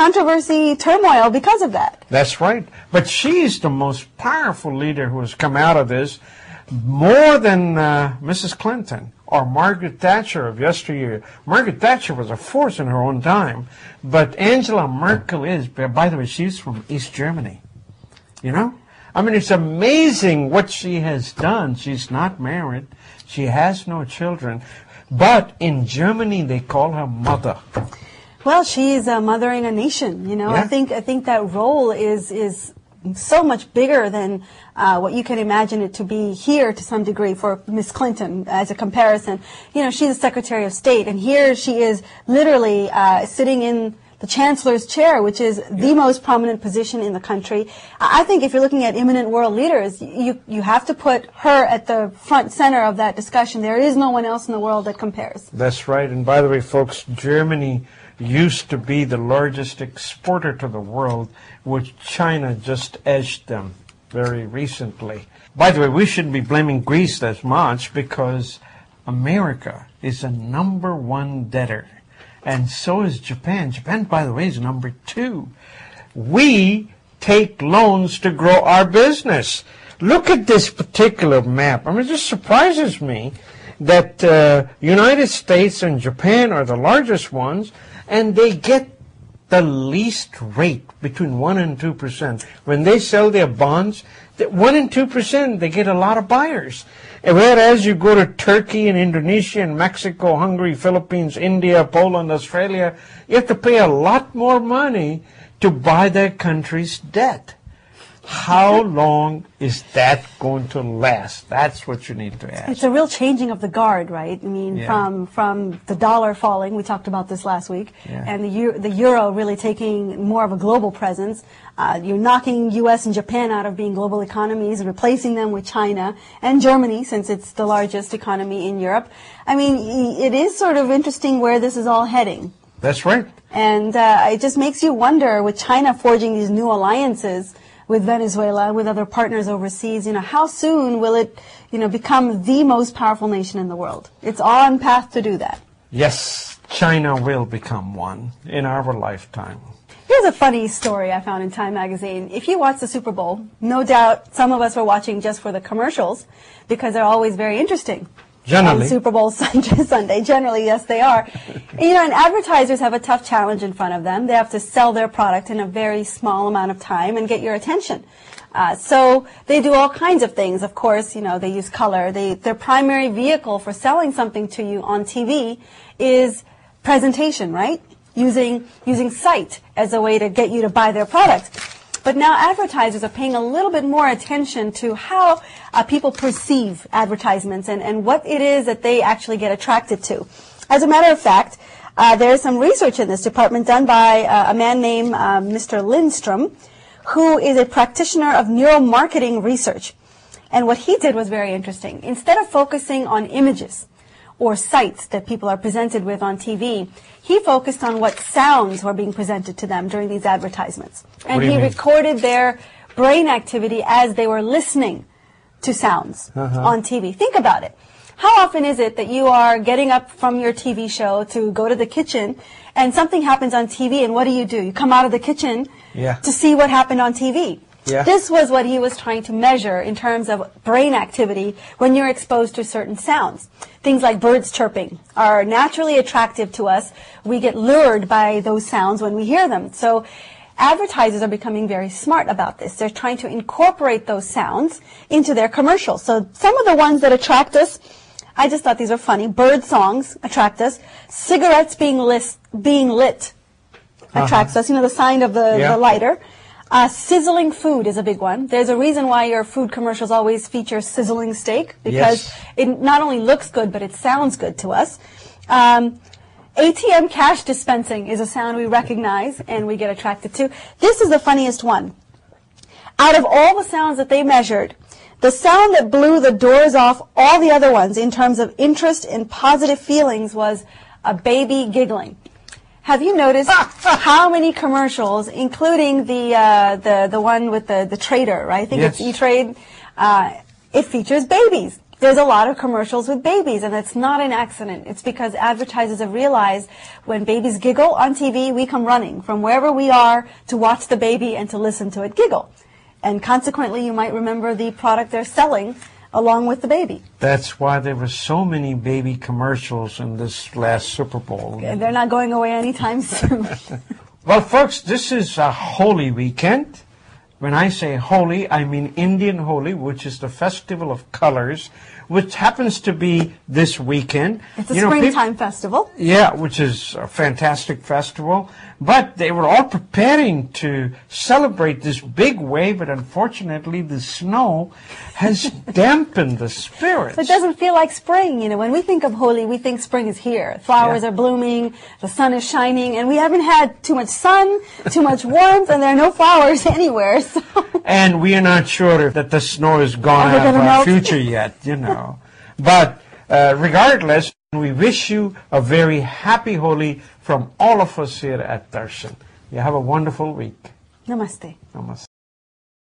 controversy, turmoil because of that. That's right. But she's the most powerful leader who has come out of this, more than Mrs. Clinton or Margaret Thatcher of yesteryear. Margaret Thatcher was a force in her own time, but Angela Merkel is, by the way, she's from East Germany. You know? I mean, it's amazing what she has done. She's not married. She has no children. But in Germany, they call her mother. Well, she's mothering a nation, you know. Yeah. I think that role is so much bigger than what you can imagine it to be here to some degree for Miss Clinton as a comparison. You know, she's the Secretary of State, and here she is literally sitting in the Chancellor's chair, which is the most prominent position in the country. I think if you're looking at imminent world leaders, you have to put her at the front center of that discussion. There is no one else in the world that compares. That's right. And by the way, folks, Germany used to be the largest exporter to the world, which China just edged them very recently. By the way, we shouldn't be blaming Greece as much because America is a #1 debtor. And so is Japan. Japan, by the way, is #2. We take loans to grow our business. Look at this particular map. I mean, it just surprises me that United States and Japan are the largest ones, and they get the least rate, between 1% and 2%. When they sell their bonds, 1% and 2%, they get a lot of buyers. And whereas you go to Turkey and Indonesia and Mexico, Hungary, Philippines, India, Poland, Australia, you have to pay a lot more money to buy that country's debt. How long is that going to last? That's what you need to ask. It's a real changing of the guard, right? I mean, Yeah. from the dollar falling, we talked about this last week, Yeah. and the euro really taking more of a global presence. You're knocking U.S. and Japan out of being global economies, replacing them with China and Germany, since it's the largest economy in Europe. I mean, it is sort of interesting where this is all heading. That's right. And it just makes you wonder, with China forging these new alliances with Venezuela, with other partners overseas, you know, how soon will it, you know, become the most powerful nation in the world? It's on path to do that. Yes, China will become one in our lifetime. Here's a funny story I found in Time magazine. If you watch the Super Bowl, no doubt some of us were watching just for the commercials because they're always very interesting. Generally. On Super Bowl Sunday. Generally, yes, they are. You know, and advertisers have a tough challenge in front of them. They have to sell their product in a very small amount of time and get your attention. So they do all kinds of things. Of course, you know, they use color. Their primary vehicle for selling something to you on TV is presentation, right? Using sight as a way to get you to buy their product. But now advertisers are paying a little bit more attention to how people perceive advertisements and what it is that they actually get attracted to. As a matter of fact, there is some research in this department done by a man named Mr. Lindstrom, who is a practitioner of neuromarketing research. And what he did was very interesting. Instead of focusing on images or sights that people are presented with on TV, he focused on what sounds were being presented to them during these advertisements. And he recorded their brain activity as they were listening to sounds on TV. Think about it. How often is it that you are getting up from your TV show to go to the kitchen and something happens on TV, and what do? You come out of the kitchen to see what happened on TV. Yeah. This was what he was trying to measure in terms of brain activity when you're exposed to certain sounds. Things like birds chirping are naturally attractive to us. We get lured by those sounds when we hear them. So advertisers are becoming very smart about this. They're trying to incorporate those sounds into their commercials. So some of the ones that attract us, I just thought these were funny. Bird songs attract us. Cigarettes being lit attracts us. You know, the sign of the lighter. Sizzling food is a big one. There's a reason why your food commercials always feature sizzling steak, because it not only looks good, but it sounds good to us. ATM cash dispensing is a sound we recognize and we get attracted to. This is the funniest one. Out of all the sounds that they measured, the sound that blew the doors off all the other ones in terms of interest and positive feelings was a baby giggling. Have you noticed how many commercials, including the one with the trader, right? I think it's E-Trade. It features babies. there's a lot of commercials with babies, and it's not an accident. It's because advertisers have realized when babies giggle on TV, we come running from wherever we are to watch the baby and to listen to it giggle. And consequently, you might remember the product they're selling along with the baby. That's why there were so many baby commercials in this last Super Bowl. And they're not going away anytime soon. Well, folks, this is a holy weekend. When I say holy, I mean Indian Holi, which is the festival of colors, which happens to be this weekend. It's a springtime festival. Yeah, which is a fantastic festival. But they were all preparing to celebrate this big wave, but unfortunately the snow has dampened the spirits. It doesn't feel like spring. You know, when we think of Holi, we think spring is here. Flowers are blooming, the sun is shining, and we haven't had too much sun, too much warmth, and there are no flowers anywhere. So. And we are not sure that the snow is gone out of our future yet, you know. But regardless, we wish you a very happy Holi from all of us here at Darshan. You have a wonderful week. Namaste. Namaste.